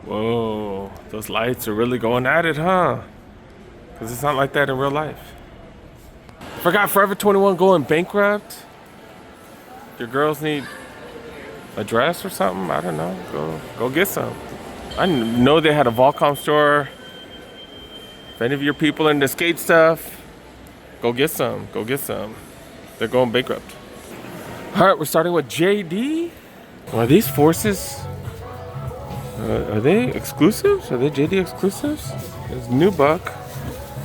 Whoa, those lights are really going at it, huh? Because it's not like that in real life. Forgot Forever 21 going bankrupt. Your girls need a dress or something? I don't know. Go get some. I didn't know they had a Volcom store. If any of your people into skate stuff, go get some. Go get some. They're going bankrupt. All right, we're starting with JD. Are these Forces? Are they exclusives? Are they JD exclusives? It's Nubuck.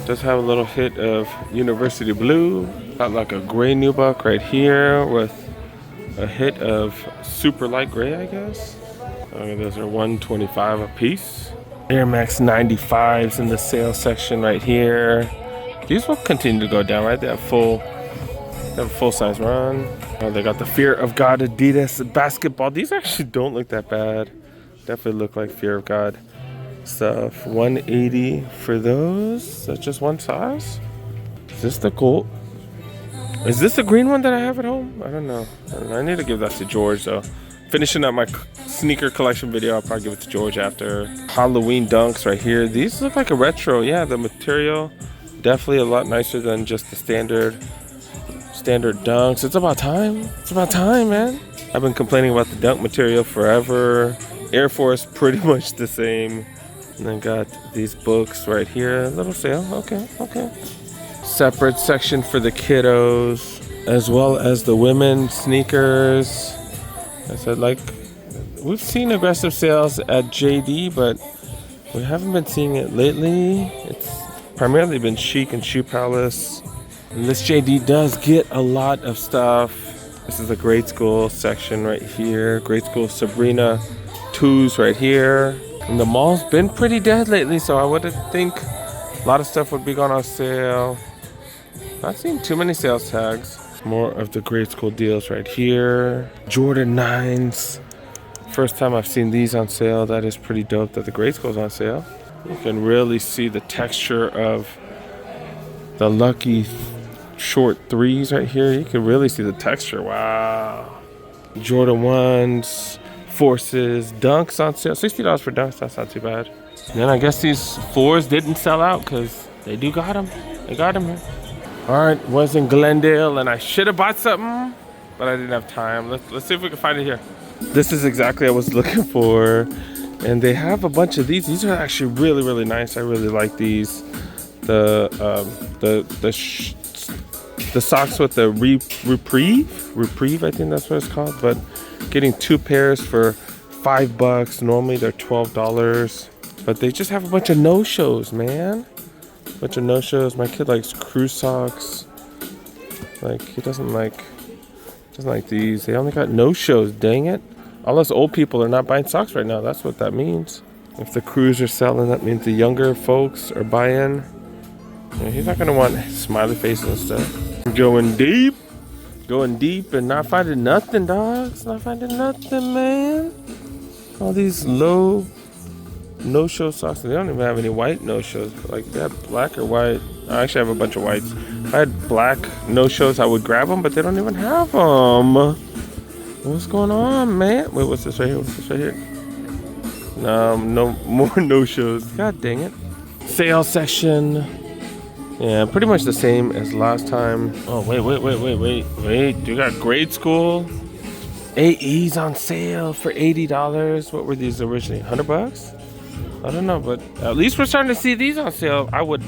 Does have a little hit of University Blue. Got like a gray Nubuck right here with a hit of super light gray, I guess. Okay, those are $125 a piece. Air Max 95s in the sale section right here. These will continue to go down, right? They have a full size run. They got the Fear of God Adidas basketball. These actually don't look that bad. Definitely look like Fear of God stuff. $180 for those. That's just one size. Is this the gold? Is this the green one that I have at home? I don't know. I need to give that to George though. Finishing up my sneaker collection video, I'll probably give it to George after. Halloween dunks right here. These look like a retro. Yeah, the material definitely a lot nicer than just the standard dunks. It's about time. It's about time, man. I've been complaining about the dunk material forever. Air Force pretty much the same. And then got these books right here. Little sale. Okay. Separate section for the kiddos, as well as the women's sneakers. I said, like, we've seen aggressive sales at JD, but we haven't been seeing it lately. It's primarily been Chic and Shoe Palace. And this JD does get a lot of stuff. This is a grade school section right here. Grade school Sabrina 2s right here. And the mall's been pretty dead lately, so I would think a lot of stuff would be going on sale. Not seeing too many sales tags. More of the grade school deals right here. Jordan 9s. First time I've seen these on sale. That is pretty dope that the grade school's on sale. You can really see the texture of the Lucky short 3s right here. You can really see the texture. Wow. Jordan 1s, Forces, dunks on sale. $60 for dunks. That's not too bad. And then I guess these 4s didn't sell out because they do got them. They got them here. All right, was in Glendale and I should have bought something, but I didn't have time. Let's see if we can find it here. This is exactly what I was looking for. And they have a bunch of these. These are actually really, really nice. I really like these. The socks with the reprieve, I think that's what it's called. But getting 2 pairs for $5. Normally they're $12. But they just have a bunch of no-shows, man. Bunch of no-shows. My kid likes crew socks. Like, he doesn't like these. They only got no-shows, dang it. All us old people are not buying socks right now. That's what that means. If the crews are selling, that means the younger folks are buying. Yeah, he's not gonna want smiley faces and stuff. Going deep and not finding nothing, dogs. Not finding nothing, man. All these low no-show socks. They don't even have any white no-shows. Like, they have black or white. I actually have a bunch of whites. If I had black no-shows, I would grab them, but they don't even have them. What's going on, man? Wait, what's this right here? What's this right here? No more no-shows. God dang it. Sale section. Yeah, pretty much the same as last time. Oh, wait. You got grade school AEs on sale for $80. What were these originally? $100? I don't know, but at least we're starting to see these on sale. I would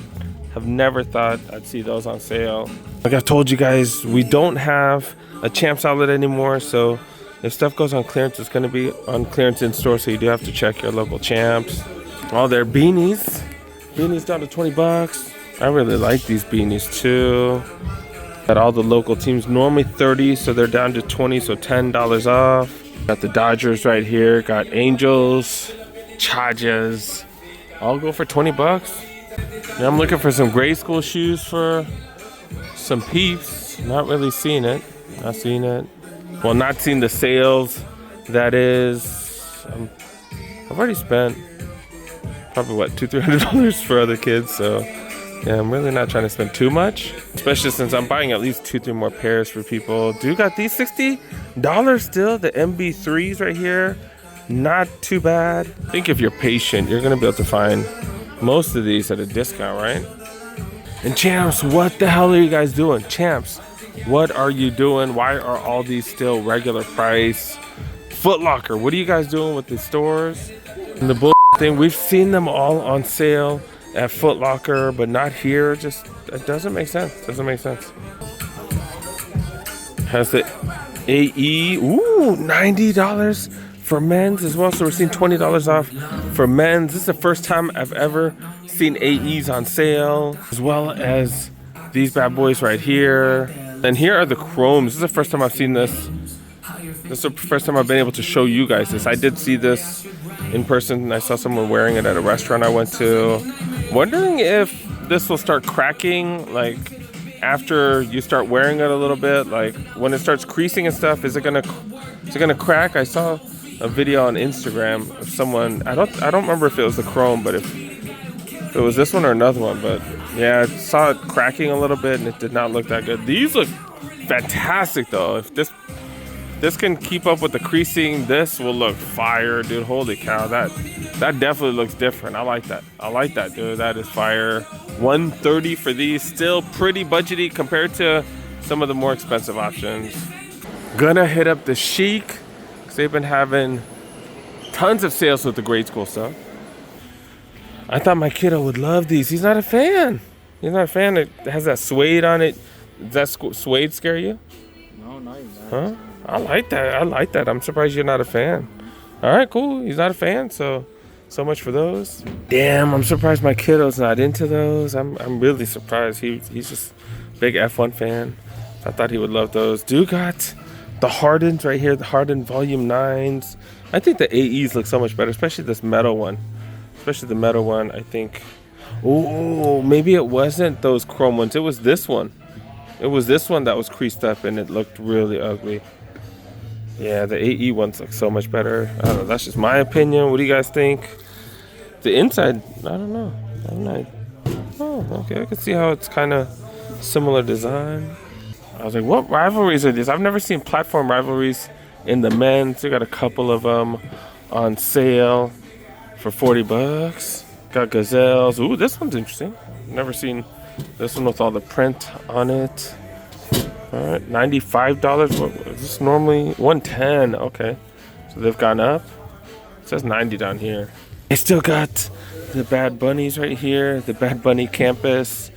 have never thought I'd see those on sale. Like I've told you guys, we don't have a Champs outlet anymore, so if stuff goes on clearance, it's going to be on clearance in store, so you do have to check your local Champs. All their beanies down to $20. I really like these beanies too. Got all the local teams, normally $30, so they're down to $20, so $10 off. Got the Dodgers right here, got Angels, Chargers, all go for $20. Yeah, I'm looking for some grade school shoes for some peeps. Not really seeing it. Not seeing it. Well, not seeing the sales. That is, I've already spent probably what, $200-300 for other kids. So yeah, I'm really not trying to spend too much, especially since I'm buying at least 2-3 more pairs for people. Do got these $60 still? The MB3s right here. not too bad. I think if you're patient, you're gonna be able to find most of these at a discount, right? And champs, what the hell are you guys doing? Champs, what are you doing? Why are all these still regular price? Foot Locker, what are you guys doing with the stores? And the bull thing, we've seen them all on sale at Foot Locker, but not here. Just, it doesn't make sense. Doesn't make sense. Has the AE, ooh, $90 for men's as well. So we're seeing $20 off for men's. This is the first time I've ever seen AEs on sale, as well as these bad boys right here. And here are the chromes. This is the first time I've seen this. This is the first time I've been able to show you guys this. I did see this in person. I saw someone wearing it at a restaurant I went to. Wondering if this will start cracking, like after you start wearing it a little bit, like when it starts creasing and stuff. Is it gonna crack? I saw a video on Instagram of someone. I don't remember if it was the chrome, but if it was this one or another one. But yeah, I saw it cracking a little bit, and it did not look that good. These look fantastic though. If this can keep up with the creasing, this will look fire, dude. Holy cow, that definitely looks different. I like that, dude. That is fire. $130 for these, still pretty budgety compared to some of the more expensive options. Gonna hit up the Chic, because they've been having tons of sales with the grade school stuff. I thought my kiddo would love these. He's not a fan. It has that suede on it. Does that suede scare you? No, not even that. Huh? I like that. I'm surprised you're not a fan. All right, cool. He's not a fan, so much for those. Damn, I'm surprised my kiddo's not into those. I'm really surprised. He's just a big F1 fan. I thought he would love those. Dude got the Hardens right here, the Harden Volume 9s. I think the AEs look so much better, especially this metal one. Especially the metal one, I think. Oh, maybe it wasn't those chrome ones. It was this one. It was this one that was creased up and it looked really ugly. Yeah, the AE ones look so much better. I don't know, that's just my opinion. What do you guys think? The inside, I don't know. Oh, okay, I can see how it's kind of similar design. I was like, what rivalries are these? I've never seen platform rivalries in the men's. They got a couple of them on sale for $40. Got gazelles. Ooh, this one's interesting. Never seen this one with all the print on it. All right, $95. What is this normally? $110. Okay, so they've gone up. It says 90 down here. They still got the Bad Bunnies right here. The Bad Bunny Campus.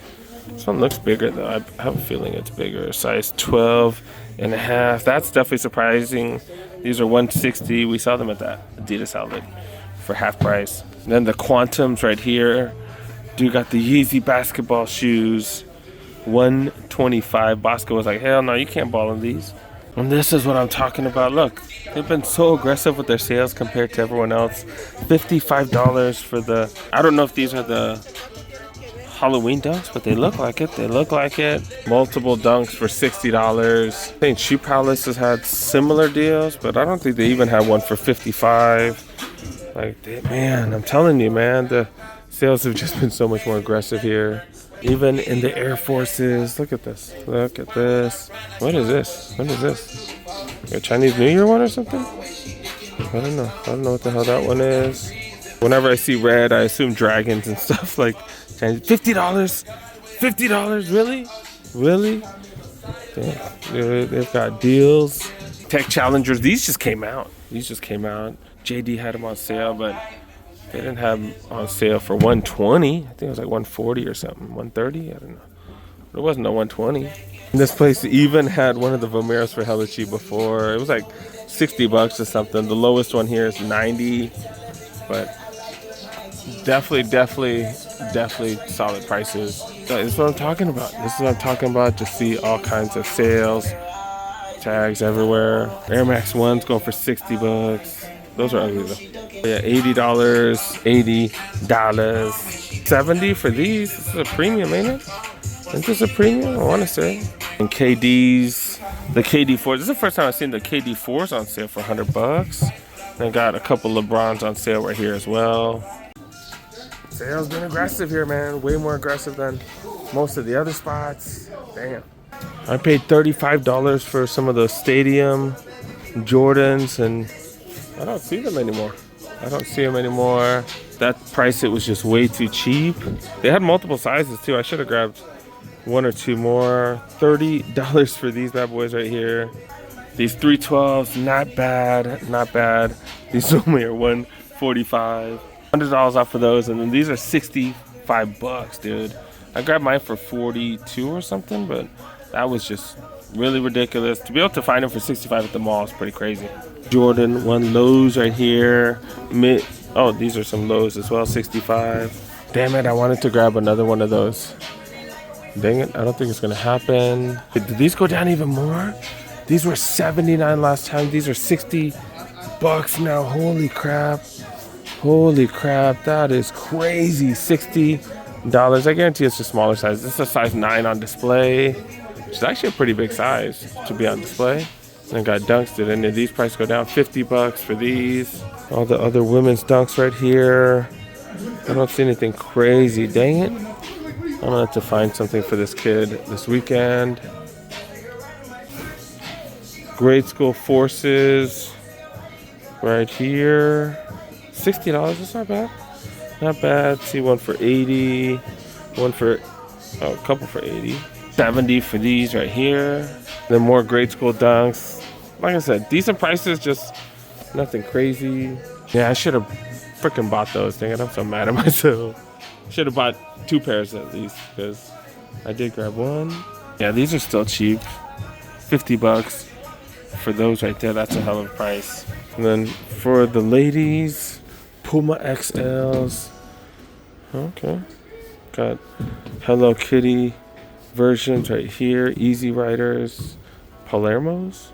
This one looks bigger though. I have a feeling it's bigger. Size 12 and a half. That's definitely surprising. These are $160. We saw them at that Adidas outlet for half price. And then the Quantums right here. Dude got the Yeezy basketball shoes. $125. Bosco was like, hell no, you can't ball in these. And this is what I'm talking about. Look, they've been so aggressive with their sales compared to everyone else. $55 for the, I don't know if these are the Halloween dunks, but they look like it. Multiple dunks for $60. I think Shoe Palace has had similar deals, but I don't think they even had one for $55. Like, man, I'm telling you, man, the sales have just been so much more aggressive here. Even in the Air Forces. Look at this. What is this? A Chinese New Year one or something? I don't know what the hell that one is. Whenever I see red, I assume dragons and stuff like Chinese. $50? Really? Damn. They've got deals. Tech Challengers. These just came out. JD had them on sale, but they didn't have them on sale for $120. I think it was like $140 or something. $130? I don't know. But it wasn't no $120. And this place even had one of the Vomeros for hella cheap before. It was like $60 or something. The lowest one here is $90. But definitely solid prices. This is what I'm talking about. Just see all kinds of sales. Tags everywhere. Air Max 1's going for $60. Those are ugly though. Yeah, $80, $70 for these. This is a premium, ain't it? Isn't this a premium? I want to say. And KDs, the KD4s. This is the first time I've seen the KD4s on sale for $100. And I got a couple LeBrons on sale right here as well. Sales been aggressive here, man. Way more aggressive than most of the other spots. Damn. I paid $35 for some of those Stadium Jordans, and I don't see them anymore. I don't see them anymore. That price, it was just way too cheap. They had multiple sizes too. I should have grabbed one or two more. $30 for these bad boys right here. These 312s, not bad, not bad. These only are $145. $100 off for those, and then these are 65 bucks, dude. I grabbed mine for 42 or something, but that was just really ridiculous. To be able to find them for 65 at the mall is pretty crazy. Jordan 1 lows right here. Oh, these are some lows as well, 65. Damn it, I wanted to grab another one of those. Dang it, I don't think it's gonna happen. Did these go down even more? These were 79 last time. These are 60 bucks now. Holy crap. Holy crap, that is crazy. $60. I guarantee it's a smaller size. This is a size 9 on display, which is actually a pretty big size to be on display. And I got dunks. Did any of these prices go down? 50 bucks for these. All the other women's dunks right here. I don't see anything crazy. Dang it. I'm gonna have to find something for this kid this weekend. Grade school forces right here. $60, that's not bad. Not bad. See one for 80. One for, oh, a couple for 80. 70 for these right here. Then more grade school dunks. Like I said, decent prices, just nothing crazy. Yeah, I should have freaking bought those. Dang it, I'm so mad at myself. Should have bought 2 pairs at least, because I did grab one. Yeah, these are still cheap. 50 bucks for those right there. That's a hell of a price. And then for the ladies, Puma XLs. Okay. Got Hello Kitty versions right here. Easy Riders. Palermo's.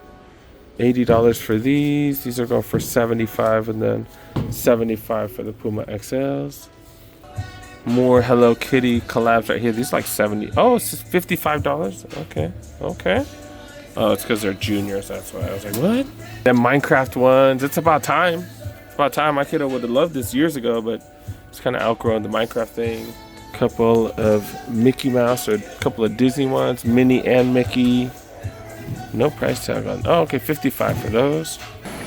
$80 for these. These are going for 75, and then 75 for the Puma XLs. More Hello Kitty collabs right here. These are like 70. Oh, it's just $55. Okay. Okay. Oh, it's because they're juniors. That's why I was like, what? Them Minecraft ones. It's about time. It's about time. My kiddo would have loved this years ago, but it's kind of outgrown the Minecraft thing. Couple of Mickey Mouse, or a couple of Disney ones, Minnie and Mickey. No price tag on. Oh, okay, 55 for those.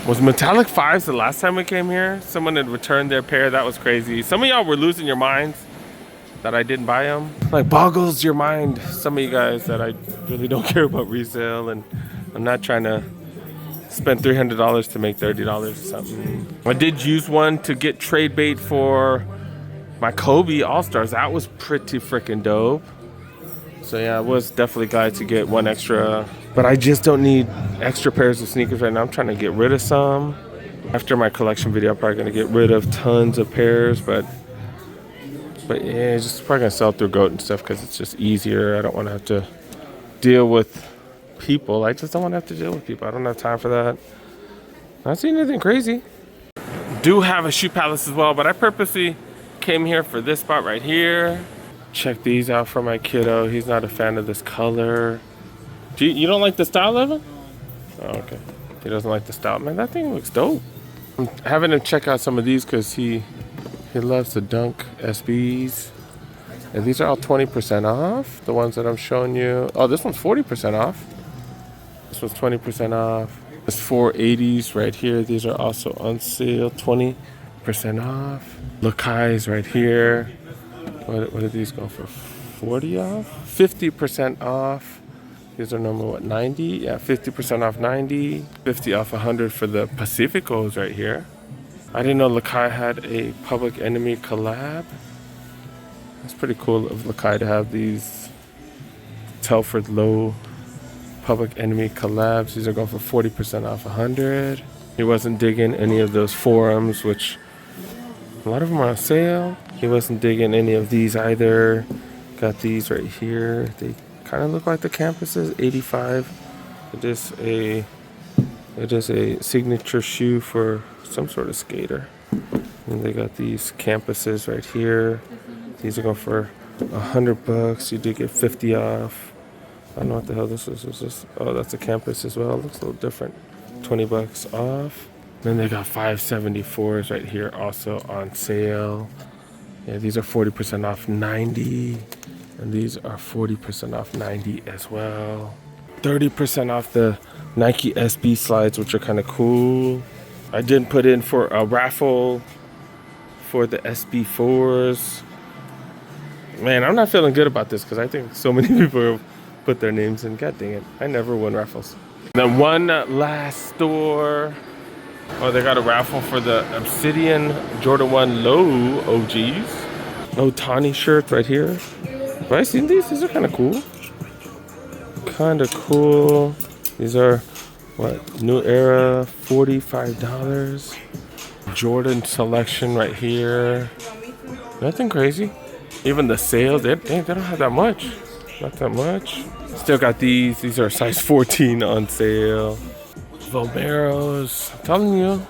Was Metallic 5s the last time we came here? Someone had returned their pair. That was crazy. Some of y'all were losing your minds that I didn't buy them. Like, boggles your mind. Some of you guys that I really don't care about resale, and I'm not trying to spend $300 to make $30 or something. I did use one to get trade bait for my Kobe All-Stars. That was pretty freaking dope. So yeah, I was definitely glad to get one extra, but I just don't need extra pairs of sneakers right now. I'm trying to get rid of some. After my collection video, I'm probably gonna get rid of tons of pairs, but yeah, just probably gonna sell through GOAT and stuff because it's just easier. I don't want to have to deal with people. I just don't want to have to deal with people. I don't have time for that. Not seeing anything crazy. Do have a shoe palace as well, but I purposely came here for this spot right here. Check these out for my kiddo. He's not a fan of this color. You don't like the style of it? Oh, okay. He doesn't like the style. Man, that thing looks dope. I'm having him check out some of these because he loves the Dunk SBs. And these are all 20% off. The ones that I'm showing you. Oh, this one's 40% off. This one's 20% off. There's 480s right here. These are also on sale. 20% off. Lakai's right here. What are these going for? 40 off? 50% off. These are number what, 90? Yeah, 50% off 90. 50 off 100 for the Pacificos right here. I didn't know Lakai had a Public Enemy collab. It's pretty cool of Lakai to have these Telford Low Public Enemy collabs. These are going for 40% off 100. He wasn't digging any of those forums, which a lot of them are on sale. He wasn't digging any of these either. Got these right here. They kind of look like the campuses. 85. It is a signature shoe for some sort of skater. And they got these campuses right here. These are going for $100. You did get 50 off. I don't know what the hell this is. Is this? Oh, that's a campus as well. It looks a little different. $20 off. Then they got 574s right here, also on sale. Yeah, these are 40% off 90, and these are 40% off 90 as well. 30% off the Nike SB slides, which are kind of cool. I didn't put in for a raffle for the SB4s. Man, I'm not feeling good about this because I think so many people have put their names in. God dang it. I never win raffles. Then one last store. Oh, they got a raffle for the Obsidian Jordan 1 Low OGs. No Tawny shirts right here. Have I seen these? These are kind of cool. Kind of cool. These are, what, New Era, $45. Jordan selection right here. Nothing crazy. Even the sales, they don't have that much. Not that much. Still got these. These are size 14 on sale. Vomeros. I'm telling you,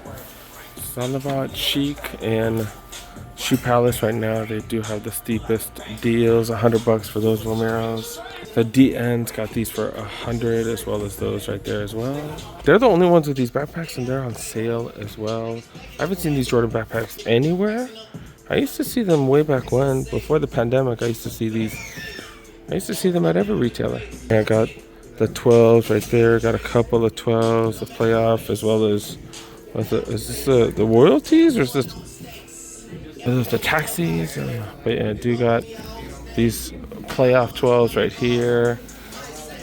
it's all about Chic and Shoe Palace right now. They do have the steepest deals. $100 for those Vomeros. The DN's got these for $100, as well as those right there as well. They're the only ones with these backpacks, and they're on sale as well. I haven't seen these Jordan backpacks anywhere. I used to see them way back when, before the pandemic. I used to see these. I used to see them at every retailer. And I got the 12s right there. Got a couple of 12s, the playoff, as well as is this the royalties, or is this the taxis? But yeah, I do got these playoff 12s right here,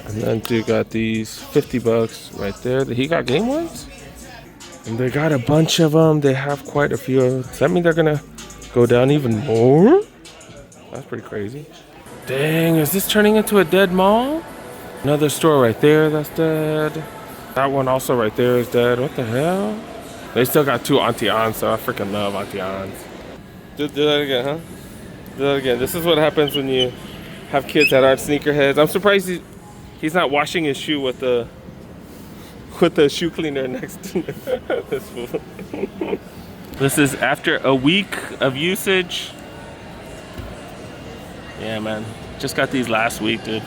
and then do got these $50 right there. He got game ones, and they got a bunch of them. They have quite a few. Does that mean they're gonna go down even more? That's pretty crazy. Dang, is this turning into a dead mall? Another store right there that's dead. That one also right there is dead. What the hell? They still got two Auntie Ans, so I freaking love Auntie Ans. Do that again, huh? Do that again. This is what happens when you have kids that aren't sneakerheads. I'm surprised he's not washing his shoe with the shoe cleaner next to this fool. This is after a week of usage. Yeah, man. Just got these last week, dude.